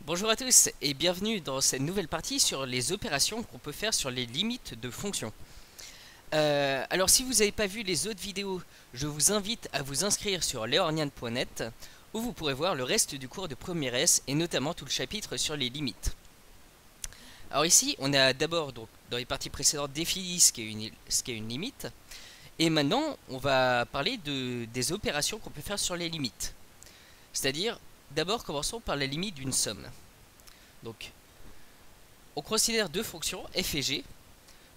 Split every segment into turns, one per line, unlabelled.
Bonjour à tous et bienvenue dans cette nouvelle partie sur les opérations qu'on peut faire sur les limites de fonctions. Alors si vous n'avez pas vu les autres vidéos, je vous invite à vous inscrire sur leornian.net où vous pourrez voir le reste du cours de première S et notamment tout le chapitre sur les limites. Alors ici on a d'abord donc dans les parties précédentes défini ce qu'est une limite et maintenant on va parler des opérations qu'on peut faire sur les limites. C'est-à-dire d'abord commençons par la limite d'une somme. Donc, on considère deux fonctions f et g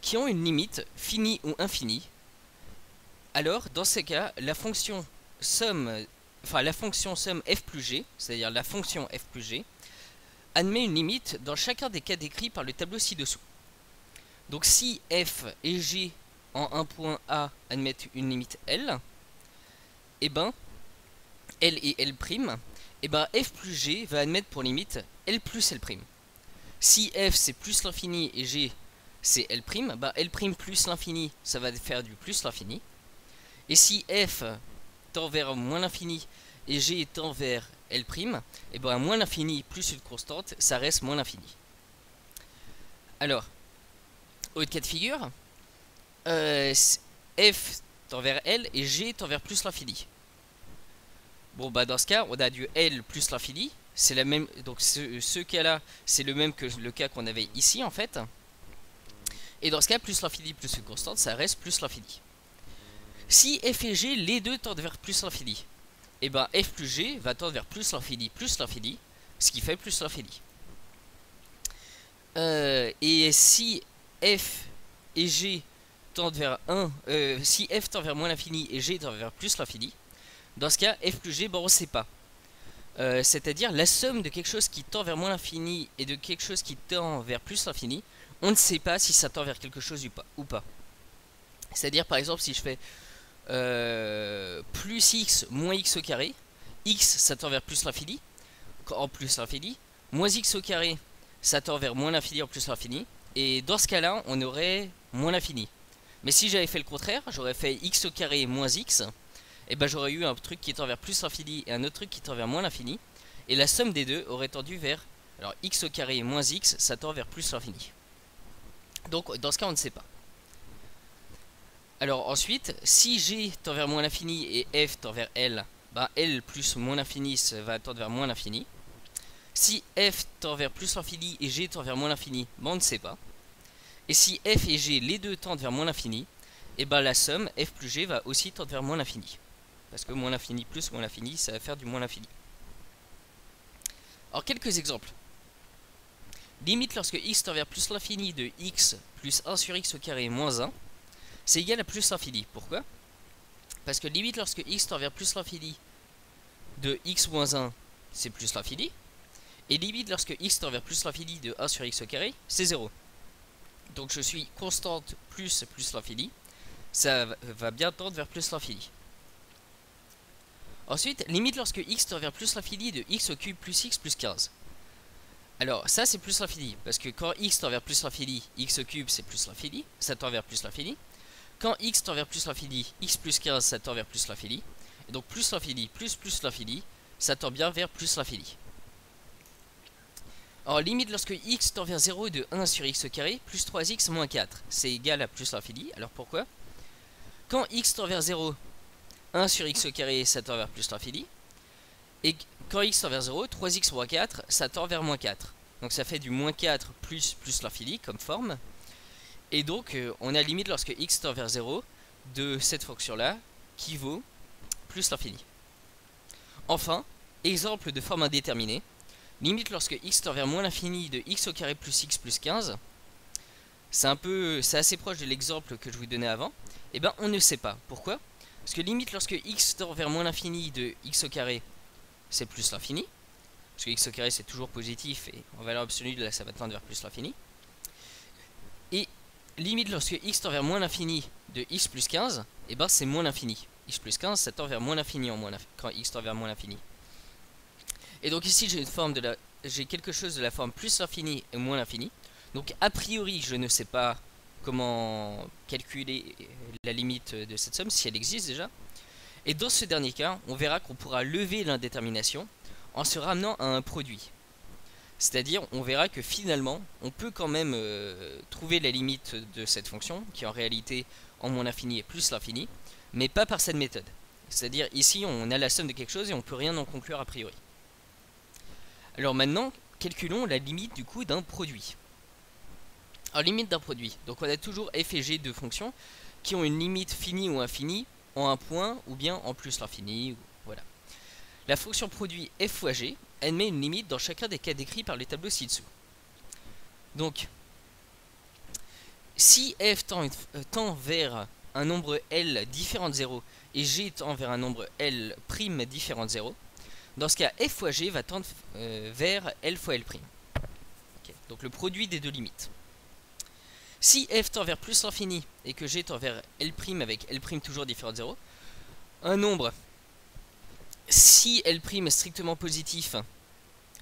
qui ont une limite finie ou infinie. Alors, dans ces cas, la fonction somme f plus g, c'est-à-dire la fonction f plus g, admet une limite dans chacun des cas décrits par le tableau ci-dessous. Donc, si f et g en un point A admettent une limite L, et ben L et L', et ben f plus g va admettre pour limite L plus L'. Si f c'est plus l'infini et g c'est L', bah L' plus l'infini ça va faire du plus l'infini. Et si f tend vers moins l'infini et g tend vers L', et ben moins l'infini plus une constante ça reste moins l'infini. Alors, autre cas de figure, f tend vers L et g tend vers plus l'infini. Bon bah dans ce cas on a du L plus l'infini, c'est la même, donc ce cas là c'est le même que le cas qu'on avait ici en fait. Et dans ce cas plus l'infini plus une constante ça reste plus l'infini. Si f et g les deux tendent vers plus l'infini, et ben f plus g va tendre vers plus l'infini, ce qui fait plus l'infini. Et si f et g tendent vers 1, si f tend vers moins l'infini et g tend vers plus l'infini, dans ce cas f plus g, bon on sait pas. C'est-à-dire la somme de quelque chose qui tend vers moins l'infini et de quelque chose qui tend vers plus l'infini, on ne sait pas si ça tend vers quelque chose ou pas. C'est-à-dire par exemple si je fais plus x moins x au carré, x ça tend vers plus l'infini, en plus l'infini, moins x au carré ça tend vers moins l'infini en plus l'infini, et dans ce cas-là on aurait moins l'infini. Mais si j'avais fait le contraire, j'aurais fait x au carré moins x, et ben j'aurais eu un truc qui tend vers plus l'infini et un autre truc qui tend vers moins l'infini. Et la somme des deux aurait tendu vers... Alors x au carré moins x, ça tend vers plus l'infini. Donc dans ce cas on ne sait pas. Alors ensuite, si g tend vers moins l'infini et f tend vers L, ben L plus moins l'infini ça va tendre vers moins l'infini. Si f tend vers plus l'infini et g tend vers moins l'infini, ben on ne sait pas. Et si f et g les deux tendent vers moins l'infini, et ben la somme f plus g va aussi tendre vers moins l'infini. Parce que moins l'infini plus moins l'infini, ça va faire du moins l'infini. Alors quelques exemples. Limite lorsque x tend vers plus l'infini de x plus 1 sur x au carré moins 1, c'est égal à plus l'infini. Pourquoi? Parce que limite lorsque x tend vers plus l'infini de x moins 1, c'est plus l'infini. Et limite lorsque x tend vers plus l'infini de 1 sur x au carré, c'est 0. Donc je suis constante plus l'infini, ça va bien tendre vers plus l'infini. Ensuite, limite lorsque x tend vers plus l'infini de x au cube plus x plus 15. Alors ça c'est plus l'infini, parce que quand x tend vers plus l'infini, x au cube c'est plus l'infini, ça tend vers plus l'infini. Quand x tend vers plus l'infini, x plus 15 ça tend vers plus l'infini. Et donc plus l'infini plus l'infini, ça tend bien vers plus l'infini. Alors limite lorsque x tend vers 0 de 1 sur x au carré plus 3x moins 4, c'est égal à plus l'infini. Alors pourquoi? Quand x tend vers 0, 1 sur x au carré ça tend vers plus l'infini. Et quand x tend vers 0, 3x moins 4 ça tend vers moins 4. Donc ça fait du moins 4 plus l'infini comme forme. Et donc on a limite lorsque x tend vers 0 de cette fonction là qui vaut plus l'infini. Enfin, exemple de forme indéterminée. Limite lorsque x tend vers moins l'infini de x au carré plus x plus 15. C'est assez proche de l'exemple que je vous donnais avant. Et ben on ne sait pas. Pourquoi? Parce que limite lorsque x tend vers moins l'infini de x au carré, c'est plus l'infini. Parce que x au carré c'est toujours positif et en valeur absolue là ça va tendre vers plus l'infini. Et limite lorsque x tend vers moins l'infini de x plus 15, et ben c'est moins l'infini. X plus 15 ça tend vers moins l'infini quand x tend vers moins l'infini. Et donc ici j'ai quelque chose de la forme plus l'infini et moins l'infini. Donc a priori je ne sais pas comment calculer la limite de cette somme, si elle existe déjà. Et dans ce dernier cas, on verra qu'on pourra lever l'indétermination en se ramenant à un produit. C'est-à-dire, on verra que finalement, on peut quand même trouver la limite de cette fonction, qui en réalité en moins l'infini et plus l'infini, mais pas par cette méthode. C'est-à-dire, ici, on a la somme de quelque chose et on peut rien en conclure a priori. Alors maintenant, calculons la limite du coup d'un produit. Alors, limite d'un produit. Donc, on a toujours f et g de fonctions qui ont une limite finie ou infinie en un point ou bien en plus l'infini. Voilà. La fonction produit f fois g admet une limite dans chacun des cas décrits par les tableaux ci-dessous. Donc, si f tend vers un nombre L différent de 0 et G tend vers un nombre L' différent de 0, dans ce cas, f fois G va tendre vers L fois L'. Okay. Donc le produit des deux limites. Si f tend vers plus l'infini et que G tend vers L' avec L' toujours différent de 0, un nombre, si L' est strictement positif,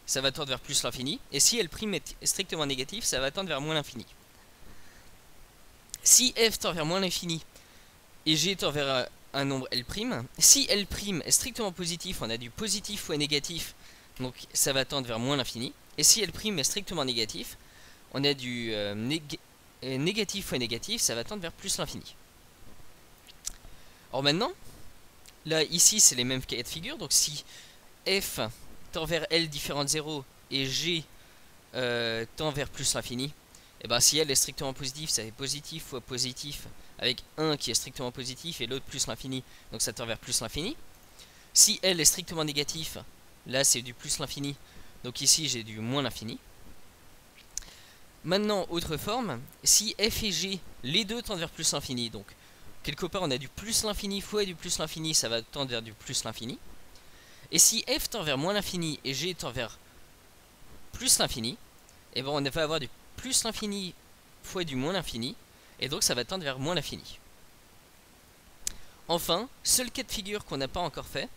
ça va tendre vers plus l'infini, et si L' est strictement négatif, ça va tendre vers moins l'infini. Si f tend vers moins l'infini et G tend vers un nombre L', si L' est strictement positif, on a du positif fois négatif, donc ça va tendre vers moins l'infini, et si L' est strictement négatif, on a du négatif fois négatif, ça va tendre vers plus l'infini. Or maintenant, là ici c'est les mêmes cas de figure, donc si f tend vers L différent de 0 et G tend vers plus l'infini, et bien si L est strictement positif, ça fait positif fois positif avec 1 qui est strictement positif et l'autre plus l'infini, donc ça tend vers plus l'infini. Si L est strictement négatif, là c'est du plus l'infini, donc ici j'ai du moins l'infini. Maintenant, autre forme, si f et g, les deux tendent vers plus l'infini, donc quelque part on a du plus l'infini fois du plus l'infini, ça va tendre vers du plus l'infini. Et si f tend vers moins l'infini et g tend vers plus l'infini, et bien on va avoir du plus l'infini fois du moins l'infini, et donc ça va tendre vers moins l'infini. Enfin, seul cas de figure qu'on n'a pas encore fait,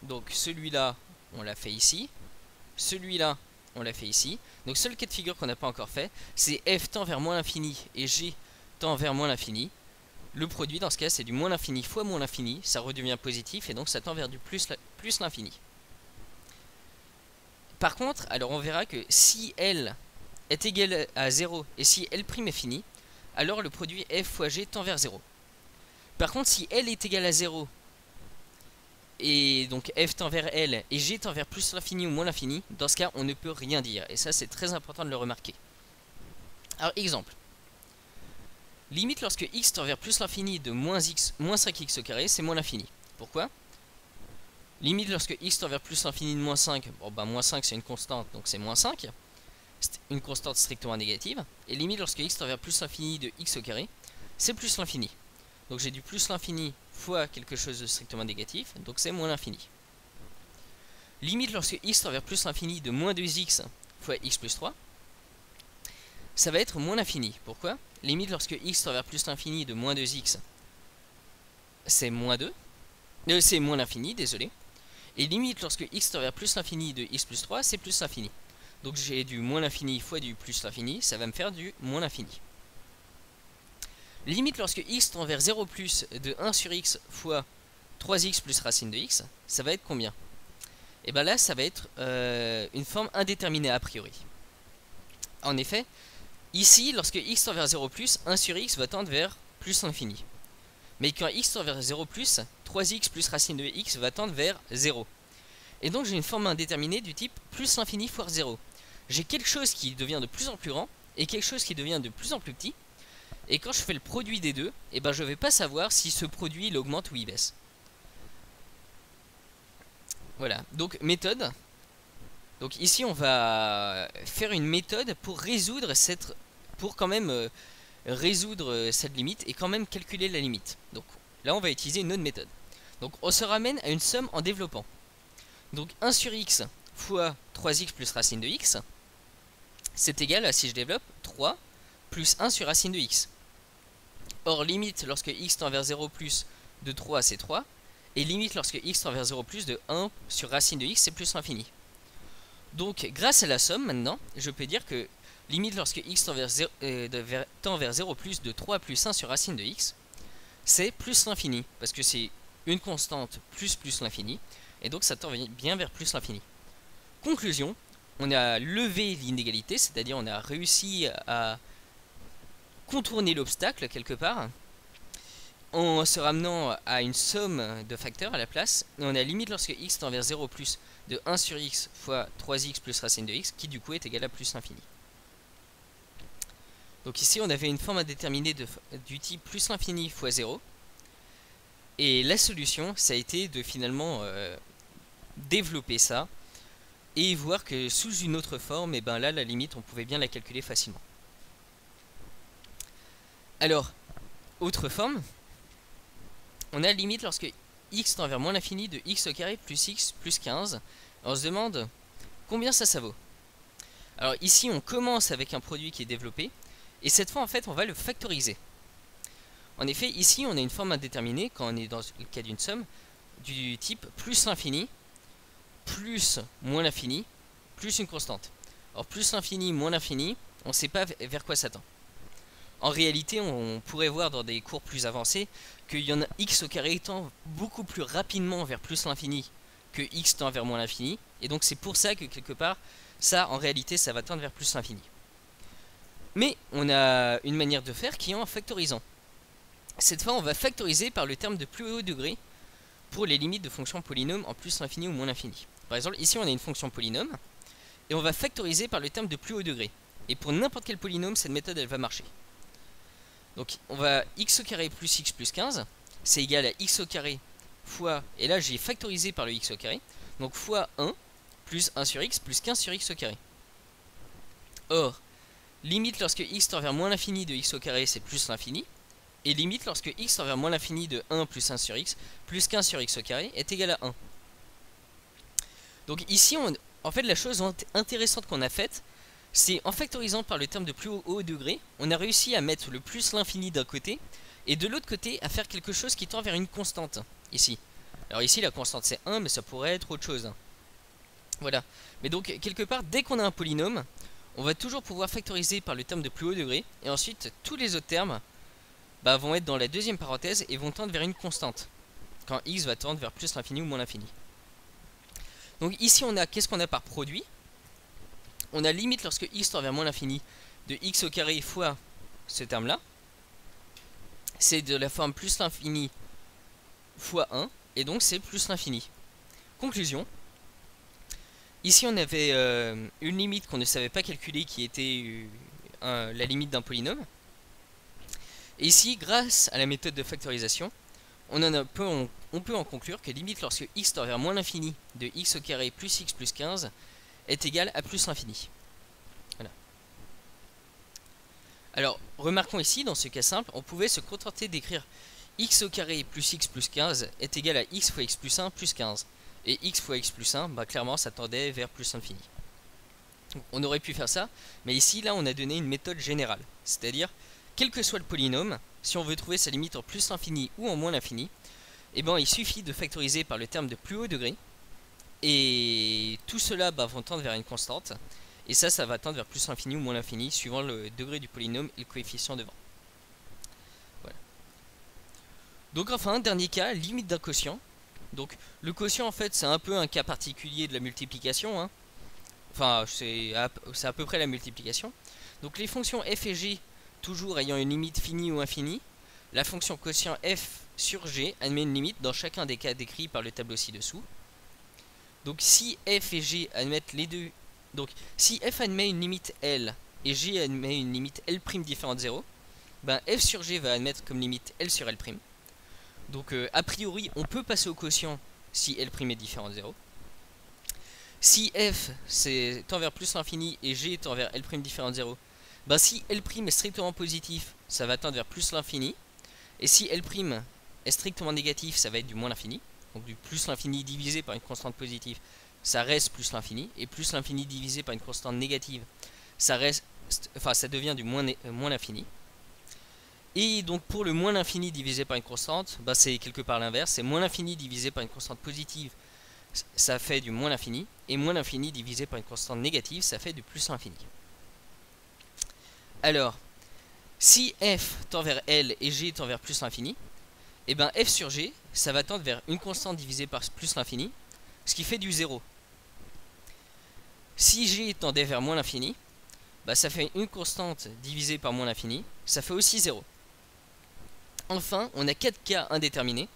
donc celui-là on l'a fait ici, celui-là on l'a fait ici, donc seul cas de figure qu'on n'a pas encore fait, c'est f tend vers moins l'infini et g tend vers moins l'infini. Le produit dans ce cas c'est du moins l'infini fois moins l'infini, ça redevient positif et donc ça tend vers du plus l'infini. Par contre, alors on verra que si L est égal à 0 et si L' est fini, alors le produit f fois g tend vers 0. Par contre, si L est égal à 0 et donc f tend vers L et g tend vers plus l'infini ou moins l'infini, dans ce cas on ne peut rien dire, et ça c'est très important de le remarquer. Alors exemple, limite lorsque x tend vers plus l'infini de moins 5x au carré, c'est moins l'infini. Pourquoi? Limite lorsque x tend vers plus l'infini de moins 5, bon bah moins 5 c'est une constante, donc c'est moins 5, c'est une constante strictement négative, et limite lorsque x tend vers plus l'infini de x au carré, c'est plus l'infini. Donc j'ai du plus l'infini fois quelque chose de strictement négatif, donc c'est moins l'infini. Limite lorsque x tend vers plus l'infini de moins 2x fois x plus 3, ça va être moins l'infini. Pourquoi? Limite lorsque x tend vers plus l'infini de moins 2x, c'est moins 2. C'est moins l'infini, désolé. Et limite lorsque x tend vers plus l'infini de x plus 3, c'est plus l'infini. Donc j'ai du moins l'infini fois du plus l'infini, ça va me faire du moins l'infini. Limite lorsque x tend vers 0 plus de 1 sur x fois 3x plus racine de x, ça va être combien? Et bien là ça va être une forme indéterminée a priori. En effet, ici lorsque x tend vers 0 plus, 1 sur x va tendre vers plus l'infini. Mais quand x tend vers 0 plus, 3x plus racine de x va tendre vers 0. Et donc j'ai une forme indéterminée du type plus l'infini fois 0. J'ai quelque chose qui devient de plus en plus grand et quelque chose qui devient de plus en plus petit. Et quand je fais le produit des deux, et ben je ne vais pas savoir si ce produit il augmente ou il baisse. Voilà, donc méthode. Donc ici on va faire une méthode pour résoudre cette... pour quand même résoudre cette limite et quand même calculer la limite. Donc là on va utiliser une autre méthode. Donc on se ramène à une somme en développant. Donc 1 sur x fois 3x plus racine de x, c'est égal à, si je développe, 3 plus 1 sur racine de x. Or limite lorsque x tend vers 0 plus de 3 c'est 3, et limite lorsque x tend vers 0 plus de 1 sur racine de x c'est plus l'infini. Donc grâce à la somme maintenant, je peux dire que limite lorsque x tend vers 0 plus de 3 plus 1 sur racine de x, c'est plus l'infini, parce que c'est une constante plus l'infini, et donc ça tend bien vers plus l'infini. Conclusion, on a levé l'inégalité, c'est-à-dire on a réussi à contourner l'obstacle quelque part, en se ramenant à une somme de facteurs à la place, et on a limite lorsque x tend vers 0 plus de 1 sur x fois 3x plus racine de x, qui du coup est égal à plus l'infini. Donc ici on avait une forme indéterminée du type plus l'infini fois 0, et la solution ça a été de finalement développer ça, et voir que sous une autre forme, et ben là la limite on pouvait bien la calculer facilement. Alors, autre forme, on a limite lorsque x tend vers moins l'infini de x au carré plus x plus 15. On se demande combien ça vaut. Alors ici on commence avec un produit qui est développé, et cette fois en fait on va le factoriser. En effet ici on a une forme indéterminée quand on est dans le cas d'une somme du type plus l'infini plus moins l'infini plus une constante. Alors plus l'infini moins l'infini, on ne sait pas vers quoi ça tend. En réalité, on pourrait voir dans des cours plus avancés qu'il y en a x au carré tend beaucoup plus rapidement vers plus l'infini que x tend vers moins l'infini. Et donc c'est pour ça que quelque part, ça en réalité, ça va tendre vers plus l'infini. Mais on a une manière de faire qui est en factorisant. Cette fois, on va factoriser par le terme de plus haut degré pour les limites de fonctions polynômes en plus l'infini ou moins l'infini. Par exemple, ici on a une fonction polynôme, et on va factoriser par le terme de plus haut degré. Et pour n'importe quel polynôme, cette méthode elle va marcher. Donc on va x au carré plus x plus 15, c'est égal à x au carré fois, et là j'ai factorisé par le x au carré, donc fois 1 plus 1 sur x plus 15 sur x au carré. Or, limite lorsque x tend vers moins l'infini de x au carré, c'est plus l'infini, et limite lorsque x tend vers moins l'infini de 1 plus 1 sur x plus 15 sur x au carré est égal à 1. Donc ici, en fait la chose intéressante qu'on a faite, c'est en factorisant par le terme de plus haut degré, on a réussi à mettre le plus l'infini d'un côté, et de l'autre côté à faire quelque chose qui tend vers une constante, ici. Alors ici la constante c'est 1, mais ça pourrait être autre chose. Voilà. Mais donc quelque part, dès qu'on a un polynôme, on va toujours pouvoir factoriser par le terme de plus haut degré, et ensuite tous les autres termes vont être dans la deuxième parenthèse et vont tendre vers une constante, quand x va tendre vers plus l'infini ou moins l'infini. Donc ici on a, qu'est-ce qu'on a par produit? On a limite lorsque x tend vers moins l'infini de x au carré fois ce terme là. C'est de la forme plus l'infini fois 1, et donc c'est plus l'infini. Conclusion. Ici on avait une limite qu'on ne savait pas calculer qui était la limite d'un polynôme. Et ici, grâce à la méthode de factorisation, on peut en conclure que limite lorsque x tend vers moins l'infini de x au carré plus x plus 15 est égal à plus l'infini. Voilà. Alors, remarquons ici, dans ce cas simple, on pouvait se contenter d'écrire x au carré plus x plus 15 est égal à x fois x plus 1 plus 15. Et x fois x plus 1, clairement, ça tendait vers plus l'infini. On aurait pu faire ça, mais ici, là, on a donné une méthode générale. C'est-à-dire, quel que soit le polynôme, si on veut trouver sa limite en plus l'infini ou en moins l'infini, il suffit de factoriser par le terme de plus haut degré, et tout cela vont tendre vers une constante, et ça va tendre vers plus l'infini ou moins l'infini, suivant le degré du polynôme et le coefficient devant. Voilà. Donc enfin, dernier cas, limite d'un quotient. Donc le quotient en fait c'est un peu un cas particulier de la multiplication, hein. Enfin c'est à peu près la multiplication. Donc les fonctions f et g toujours ayant une limite finie ou infinie, la fonction quotient f sur g admet une limite dans chacun des cas décrits par le tableau ci-dessous. Donc si f et g admettent les deux, donc si f admet une limite L et g admet une limite L' différente de 0, f sur g va admettre comme limite L sur L'. Donc a priori on peut passer au quotient si L' est différent de 0. Si f tend vers plus l'infini et g tend vers L' différent de 0, si L' est strictement positif, ça va tendre vers plus l'infini. Et si L' est strictement négatif, ça va être du moins l'infini. Donc du plus l'infini divisé par une constante positive, ça reste plus l'infini. Et plus l'infini divisé par une constante négative, ça devient du moins l'infini. Et donc pour le moins l'infini divisé par une constante, c'est quelque part l'inverse. C'est moins l'infini divisé par une constante positive, ça fait du moins l'infini. Et moins l'infini divisé par une constante négative, ça fait du plus l'infini. Alors, si f tend vers L et g tend vers plus l'infini, f sur g, ça va tendre vers une constante divisée par plus l'infini, ce qui fait du 0. Si g tendait vers moins l'infini, bah ça fait une constante divisée par moins l'infini, ça fait aussi 0. Enfin, on a 4 cas indéterminés.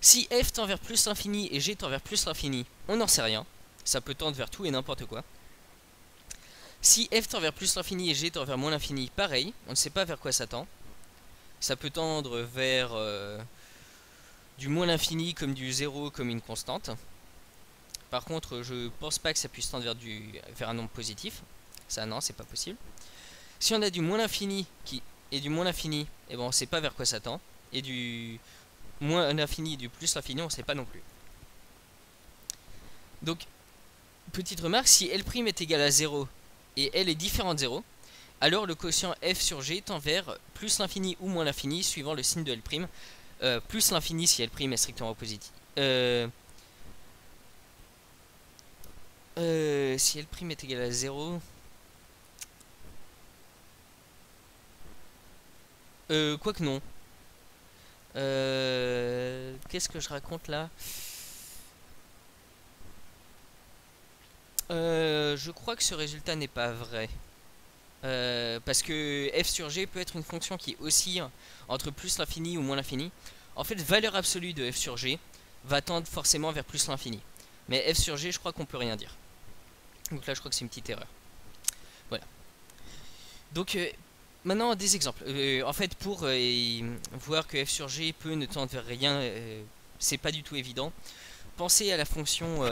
Si f tend vers plus l'infini et g tend vers plus l'infini, on n'en sait rien. Ça peut tendre vers tout et n'importe quoi. Si f tend vers plus l'infini et g tend vers moins l'infini, pareil, on ne sait pas vers quoi ça tend. Ça peut tendre vers du moins l'infini comme du 0 comme une constante. Par contre, je pense pas que ça puisse tendre vers un nombre positif. Ça non, c'est pas possible. Si on a du moins l'infini et du moins l'infini, et bon, on sait pas vers quoi ça tend. Et du moins l'infini et du plus l'infini, on sait pas non plus. Donc, petite remarque, si L' est égal à 0 et L est différent de 0, alors le quotient f sur g tend vers plus l'infini ou moins l'infini suivant le signe de L'. Plus l'infini si L' est strictement positif. Si L' est égal à 0... quoique non. Qu'est-ce que je raconte là? Je crois que ce résultat n'est pas vrai. Parce que f sur g peut être une fonction qui oscille entre plus l'infini ou moins l'infini. En fait, valeur absolue de f sur g va tendre forcément vers plus l'infini. Mais f sur g, je crois qu'on peut rien dire. Donc là, je crois que c'est une petite erreur. Voilà. Donc, maintenant, des exemples. En fait, pour voir que f sur g peut ne tendre vers rien, c'est pas du tout évident. Pensez à la fonction...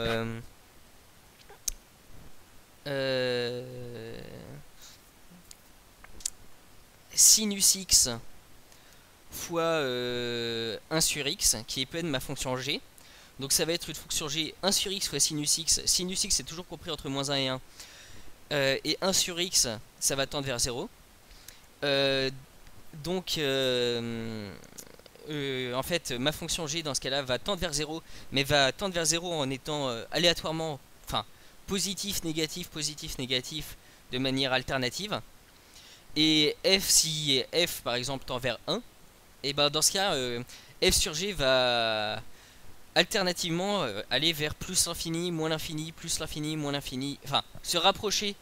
sinus x fois 1 sur x qui est peut-être ma fonction g. Donc ça va être une fonction g 1 sur x fois sinus x. Sinus x c'est toujours compris entre moins 1 et 1. Et 1 sur x ça va tendre vers 0. Donc en fait ma fonction g dans ce cas là va tendre vers 0, mais va tendre vers 0 en étant aléatoirement, enfin positif, négatif, de manière alternative. Et f, si f par exemple tend vers 1, et ben dans ce cas f sur g va alternativement aller vers plus l'infini, moins l'infini, plus l'infini, moins l'infini, enfin se rapprocher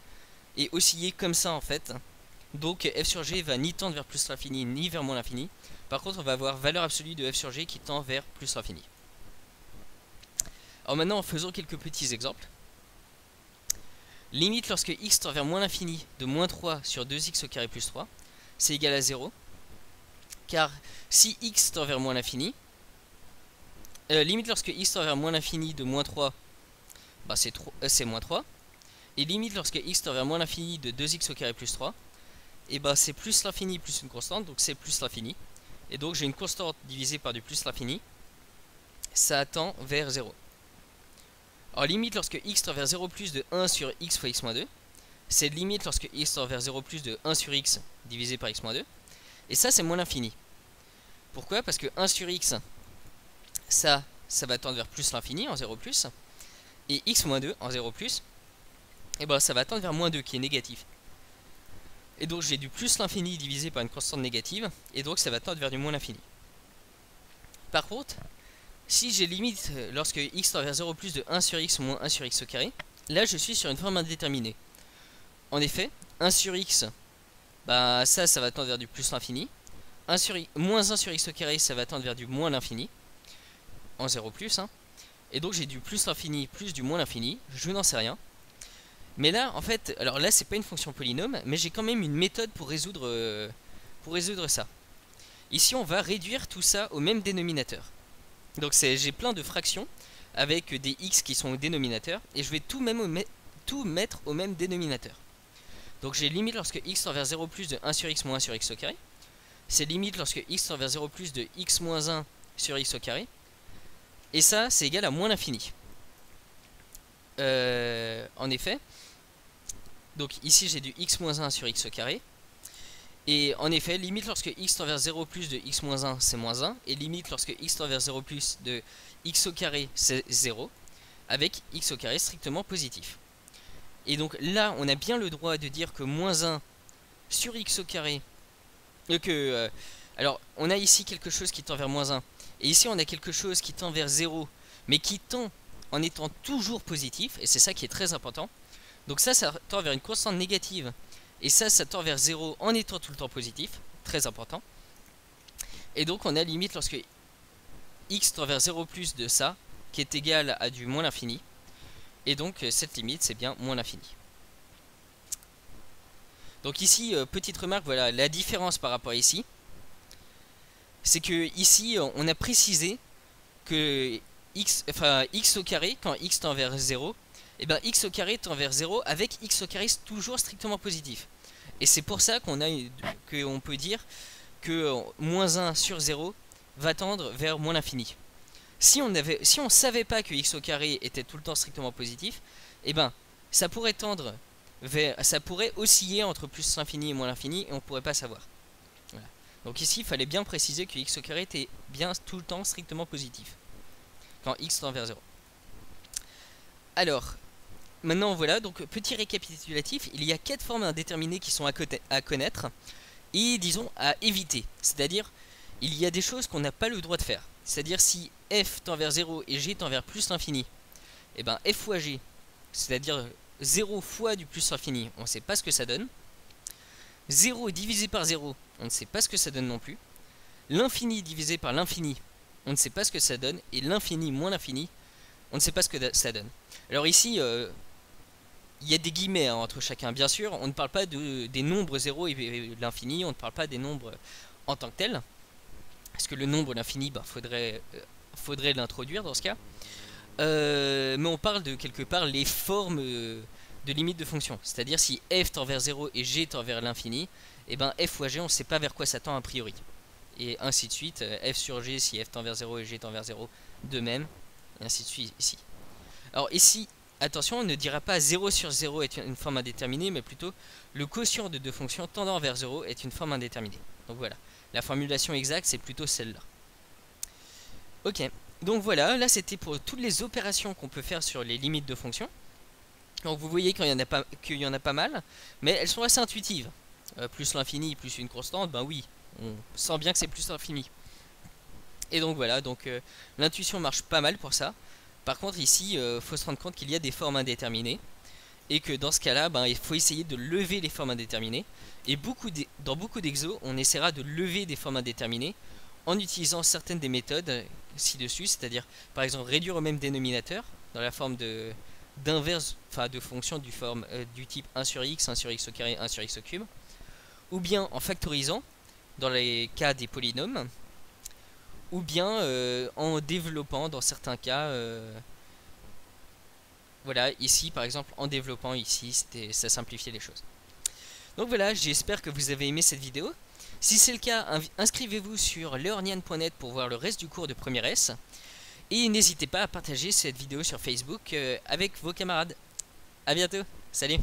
et osciller comme ça en fait. Donc f sur g va ni tendre vers plus l'infini ni vers moins l'infini. Par contre on va avoir valeur absolue de f sur g qui tend vers plus l'infini. Alors maintenant en faisant quelques petits exemples. Limite lorsque x tend vers moins l'infini de moins 3 sur 2x au carré plus 3, c'est égal à 0. Car si x tend vers moins l'infini, limite lorsque x tend vers moins l'infini de moins 3, bah c'est moins 3. Et limite lorsque x tend vers moins l'infini de 2x au carré plus 3, et bah c'est plus l'infini plus une constante, donc c'est plus l'infini. Et donc j'ai une constante divisée par du plus l'infini, ça tend vers 0. Alors limite lorsque x tend vers 0 plus de 1 sur x fois x moins 2, c'est limite lorsque x tend vers 0 plus de 1 sur x divisé par x moins 2. Et ça c'est moins l'infini. Pourquoi? Parce que 1 sur x, ça va tendre vers plus l'infini en 0 plus. Et x moins 2 en 0 plus, et ben ça va tendre vers moins 2 qui est négatif. Et donc j'ai du plus l'infini divisé par une constante négative, et donc ça va tendre vers du moins l'infini. Par contre, si j'ai limite lorsque x tend vers 0 plus de 1 sur x moins 1 sur x au carré, là je suis sur une forme indéterminée. En effet, 1 sur x, bah ça va tendre vers du plus l'infini. Moins 1 sur x au carré, ça va tendre vers du moins l'infini. En 0 plus, hein. Et donc j'ai du plus l'infini plus du moins l'infini, je n'en sais rien. Mais là, en fait, alors là c'est pas une fonction polynôme, mais j'ai quand même une méthode pour résoudre ça. Ici on va réduire tout ça au même dénominateur. Donc j'ai plein de fractions avec des x qui sont au dénominateur, et je vais tout mettre au même dénominateur. Donc j'ai limite lorsque x tend vers 0 plus de 1 sur x moins 1 sur x au carré. C'est limite lorsque x tend vers 0 plus de x moins 1 sur x au carré. Et ça c'est égal à moins l'infini. En effet, donc ici j'ai du x moins 1 sur x au carré. Et en effet, limite lorsque x tend vers 0 plus de x moins 1, c'est moins 1. Et limite lorsque x tend vers 0 plus de x au carré, c'est 0. Avec x au carré strictement positif. Et donc là, on a bien le droit de dire que moins 1 sur x au carré... alors, on a ici quelque chose qui tend vers moins 1. Et ici, on a quelque chose qui tend vers 0. Mais qui tend en étant toujours positif. Et c'est ça qui est très important. Donc ça tend vers une constante négative. Et ça tend vers 0 en étant tout le temps positif. Très important. Et donc on a limite lorsque x tend vers 0 plus de ça, qui est égal à du moins l'infini. Et donc cette limite c'est bien moins l'infini. Donc ici, petite remarque, voilà, la différence par rapport à ici, c'est que ici on a précisé que x au carré, quand x tend vers 0, et bien x au carré tend vers 0 avec x au carré toujours strictement positif. Et c'est pour ça qu'on peut dire que moins 1 sur 0 va tendre vers moins l'infini. Si on savait pas que x au carré était tout le temps strictement positif, et ben ça pourrait tendre ça pourrait osciller entre plus l'infini et moins l'infini et on pourrait pas savoir. Voilà. Donc ici il fallait bien préciser que x au carré était bien tout le temps strictement positif quand x tend vers 0. Alors maintenant voilà, donc petit récapitulatif, il y a 4 formes indéterminées qui sont à connaître et disons à éviter. C'est-à-dire il y a des choses qu'on n'a pas le droit de faire. C'est-à-dire si f tend vers 0 et g tend vers plus l'infini, et ben f fois g, c'est-à-dire 0 fois du plus infini, on ne sait pas ce que ça donne. 0 divisé par 0, on ne sait pas ce que ça donne non plus. L'infini divisé par l'infini, on ne sait pas ce que ça donne. Et l'infini moins l'infini, on ne sait pas ce que ça donne. Alors ici, il y a des guillemets hein, entre chacun. Bien sûr, on ne parle pas des nombres 0 et l'infini, on ne parle pas des nombres en tant que tels. Parce que le nombre l'infini, bah, faudrait l'introduire dans ce cas. Mais on parle de quelque part les formes de limites de fonction. C'est-à-dire si f tend vers 0 et g tend vers l'infini, et ben f fois g on ne sait pas vers quoi ça tend a priori. Et ainsi de suite, f sur g si f tend vers 0 et g tend vers 0, de même, et ainsi de suite ici. Alors ici, attention, on ne dira pas 0 sur 0 est une forme indéterminée, mais plutôt le quotient de deux fonctions tendant vers 0 est une forme indéterminée. Donc voilà, la formulation exacte c'est plutôt celle-là. Ok. Donc voilà, là c'était pour toutes les opérations qu'on peut faire sur les limites de fonctions. Donc vous voyez qu'il y en a pas mal, mais elles sont assez intuitives. Plus l'infini, plus une constante, ben oui, on sent bien que c'est plus l'infini. Et donc voilà, donc l'intuition marche pas mal pour ça. Par contre ici, faut se rendre compte qu'il y a des formes indéterminées. Et que dans ce cas-là, ben, il faut essayer de lever les formes indéterminées. Et dans beaucoup d'exos, on essaiera de lever des formes indéterminées en utilisant certaines des méthodes ci-dessus, c'est-à-dire par exemple réduire au même dénominateur dans la forme d'inverse, enfin de fonction du type 1 sur x, 1 sur x au carré, 1 sur x au cube, ou bien en factorisant dans les cas des polynômes, ou bien en développant dans certains cas, voilà, ici par exemple en développant ici, ça simplifiait les choses. Donc voilà, j'espère que vous avez aimé cette vidéo. Si c'est le cas, inscrivez-vous sur leornian.net pour voir le reste du cours de première S. Et n'hésitez pas à partager cette vidéo sur Facebook avec vos camarades. A bientôt, salut!